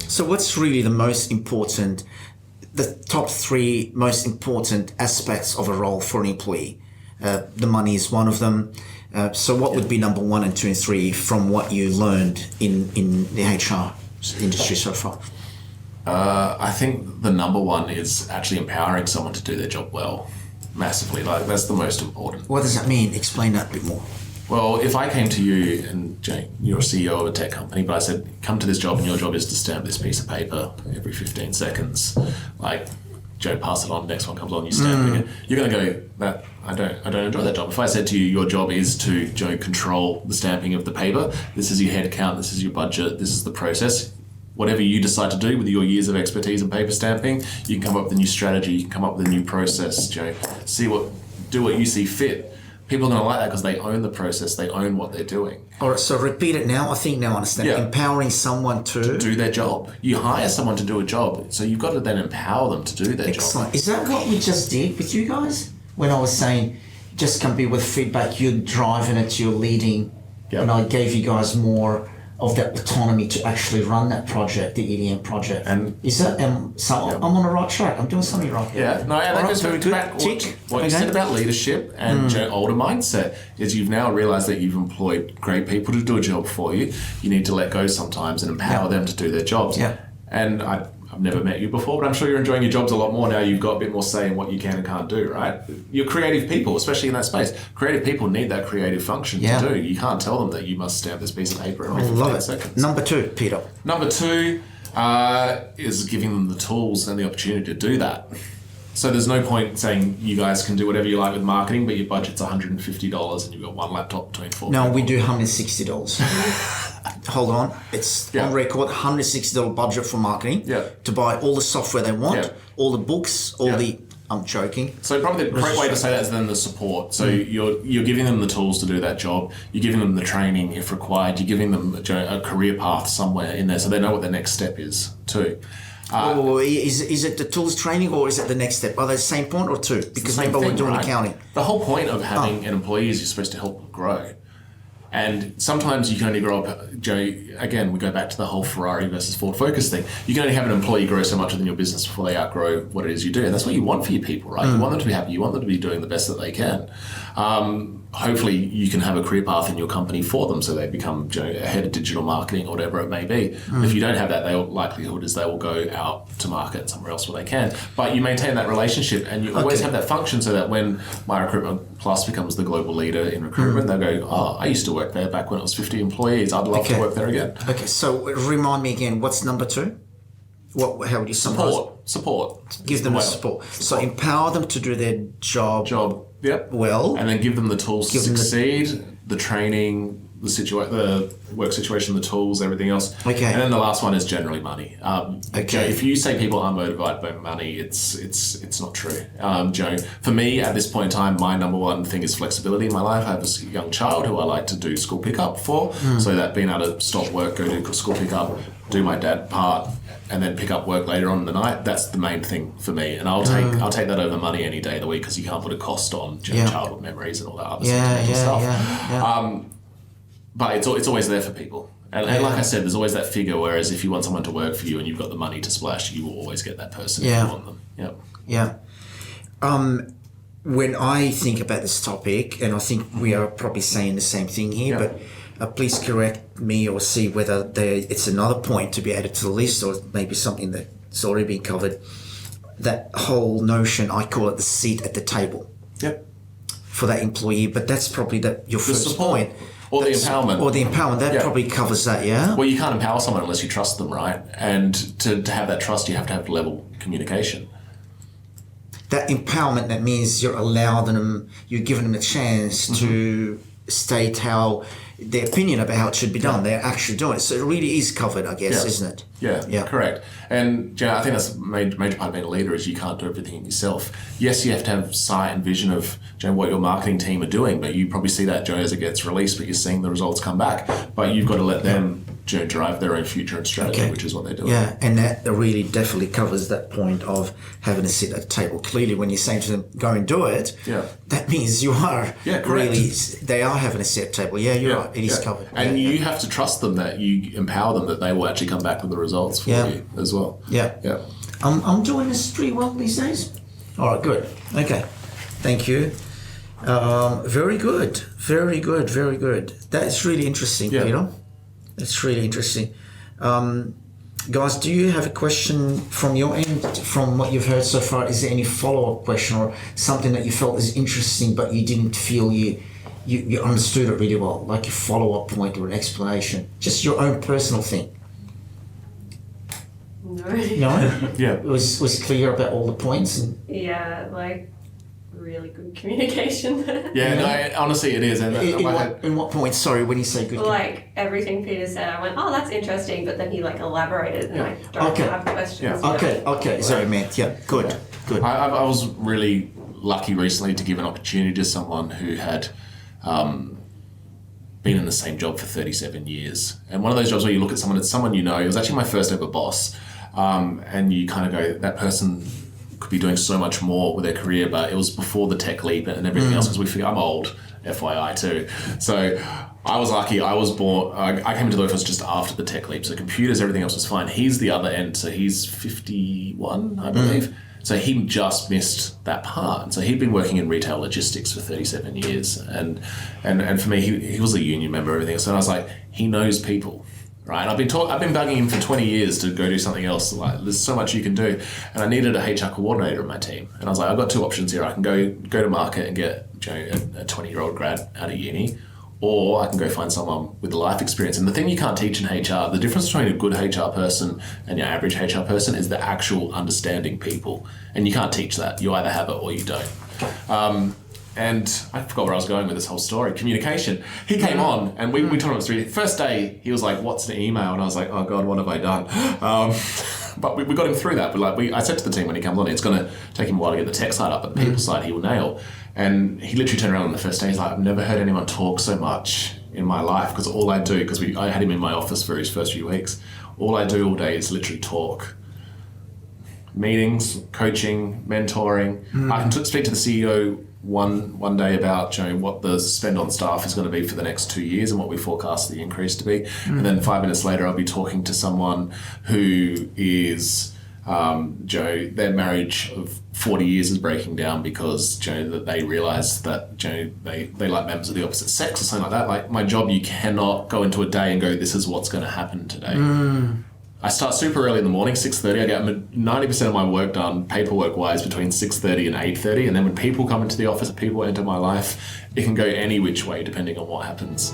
So what's really the most important, the top 3 most important aspects of a role for an employee? The money is one of them. So what would be number 1 and 2 and 3 from what you learned in the HR industry so far? I think the number 1 is actually empowering someone to do their job well, massively. Like, that's the most important. What does that mean? Explain that a bit more. Well, if I came to you and Jay, you're a CEO of a tech company, but I said, come to this job and your job is to stamp this piece of paper every 15 seconds, like, Joe, pass it on, next one comes on, you stamp it again. You're going to go, I don't enjoy that job. If I said to you, your job is to, Joe, control the stamping of the paper, this is your head count, this is your budget, this is the process. Whatever you decide to do with your years of expertise in paper stamping, you can come up with a new strategy, you can come up with a new process, Joe. Do what you see fit. People are going to like that because they own the process, they own what they're doing. All right, so repeat it now. I think now I understand. Yeah. Empowering someone to do their job. You hire someone to do a job, so you've got to then empower them to do their Excellent. job. Is that what we just did with you guys? When I was saying, just come be with feedback, you're driving it, you're leading, Yep. and I gave you guys more of that autonomy to actually run that project, the EDM project. And is that I'm on the right track? I'm doing something right here. Yeah, no, that goes very good. What you said about leadership and older mindset is you've now realised that you've employed great people to do a job for you. You need to let go sometimes and empower them to do their jobs. Yeah. And I've never met you before, but I'm sure you're enjoying your jobs a lot more now. You've got a bit more say in what you can and can't do, right? You're creative people, especially in that space. Creative people need that creative function to do. You can't tell them that you must stamp this piece of paper every 15 seconds. Number 2, Peter. Number 2 is giving them the tools and the opportunity to do that. So there's no point saying you guys can do whatever you like with marketing, but your budget's $150 and you've got one laptop between 4 No, people. we do $160. Hold on, it's on record, $160 budget for marketing to buy all the software they want, all the books, all the, I'm joking. So probably the correct way to say that is then the support. So you're giving them the tools to do that job, you're giving them the training if required, you're giving them a career path somewhere in there so they know what their next step is too. Is it the tools training or is it the next step? Are they the same point or 2? Because maybe we're doing accounting. The whole point of having an employee is you're supposed to help them grow. And sometimes you can only grow up, Joe, again, we go back to the whole Ferrari versus Ford Focus thing. You can only have an employee grow so much within your business before they outgrow what it is you do. And that's what you want for your people, right? You want them to be happy. You want them to be doing the best that they can. Hopefully you can have a career path in your company for them so they become a head of digital marketing or whatever it may be. If you don't have that, the likelihood is they will go out to market somewhere else where they can. But you maintain that relationship and you always have that function so that when My Recruitment Plus becomes the global leader in recruitment, they'll go, I used to work there back when it was 50 employees. I'd love to work there again. Okay, so remind me again, what's number 2? How would you summarize? Support. Give them the support. So empower them to do their job well. And then give them the tools to succeed, the training, the work situation, the tools, everything else. Okay. And then the last one is generally money. Joe, if you say people are motivated by money, it's not true. Joe, for me at this point in time, my number 1 thing is flexibility in my life. I have a young child who I like to do school pickup for, so that being able to stop work, go do school pickup, do my dad part, and then pick up work later on in the night. That's the main thing for me, and I'll take that over money any day of the week because you can't put a cost on childhood memories and all that other stuff. But it's always there for people. And like I said, there's always that figure, whereas if you want someone to work for you and you've got the money to splash, you will always get that person if you want them. When I think about this topic, and I think we are probably saying the same thing here, but please correct me or see whether it's another point to be added to the list or maybe something that's already been covered. That whole notion, I call it the seat at the table for that employee, but that's probably your first point. Or the empowerment. That probably covers that, Well, you can't empower someone unless you trust them, right? And to have that trust, you have to have level communication. That empowerment, that means you're giving them a chance to state how their opinion about how it should be done. They're actually doing it. So it really is covered, I guess, isn't it? Yeah, correct. And I think that's a major part of being a leader is you can't do everything yourself. Yes, you have to have sight and vision of what your marketing team are doing, but you probably see that, as it gets released, but you're seeing the results come back. But you've got to let them drive their own future and strategy, which is what they're doing. Yeah, and that really definitely covers that point of having a seat at the table. Clearly, when you're saying to them, go and do it, that means you are really, they are having a seat at the table. Yeah, you're right. It is covered. And you have to trust them, that you empower them, that they will actually come back with the results for you as well. Yeah. I'm doing this pretty well these days. All right, good. Okay. Thank you. Very good. Very good. Very good. That's really interesting, Peter. That's really interesting. Guys, do you have a question from your end, from what you've heard so far? Is there any follow-up question or something that you felt is interesting but you didn't feel you understood it really well, like a follow-up point or an explanation? Just your own personal thing. No? Yeah. It was clear about all the points? Yeah, like really good communication. Honestly it is. And in what point? Sorry, when you say good? Like everything Peter said, I went, oh, that's interesting, but then he like elaborated, and I don't have questions. Okay. Sorry, man. Yeah, good. I was really lucky recently to give an opportunity to someone who had been in the same job for 37 years. And one of those jobs where you look at someone, it's someone you know. It was actually my first ever boss. And you kind of go, that person could be doing so much more with their career, but it was before the tech leap and everything else, because we figure I'm old, FYI too. So I was lucky. I was born, I came into the office just after the tech leap. So computers, everything else was fine. He's the other end. So he's 51, I believe. So he just missed that part. And so he'd been working in retail logistics for 37 years. And for me, he was a union member, everything else. So I was like, he knows people. Right, I've been bugging him for 20 years to go do something else. Like, there's so much you can do, and I needed a HR coordinator in my team. And I was like, I've got two options here. I can go to market and get a 20-year-old grad out of uni, or I can go find someone with life experience. And the thing you can't teach in HR, the difference between a good HR person and your average HR person is the actual understanding people, and you can't teach that. You either have it or you don't. And I forgot where I was going with this whole story. Communication. He came on and we told him through. First day, he was like, what's the email? And I was like, oh God, what have I done? But we got him through that. But I said to the team when he comes on, it's going to take him a while to get the tech side up, but the people side he will nail. And he literally turned around on the first day. He's like, I've never heard anyone talk so much in my life, because all I do, because I had him in my office for his first few weeks, all I do all day is literally talk. Meetings, coaching, mentoring. I can speak to the CEO one day about what the spend on staff is going to be for the next 2 years and what we forecast the increase to be. And then 5 minutes later, I'll be talking to someone who is, their marriage of 40 years is breaking down because, that they realise that, they like members of the opposite sex or something like that. Like my job, you cannot go into a day and go, this is what's going to happen today. I start super early in the morning, 6:30. I get 90% of my work done, paperwork-wise, between 6:30 and 8:30. And then when people come into the office, people enter my life, it can go any which way depending on what happens.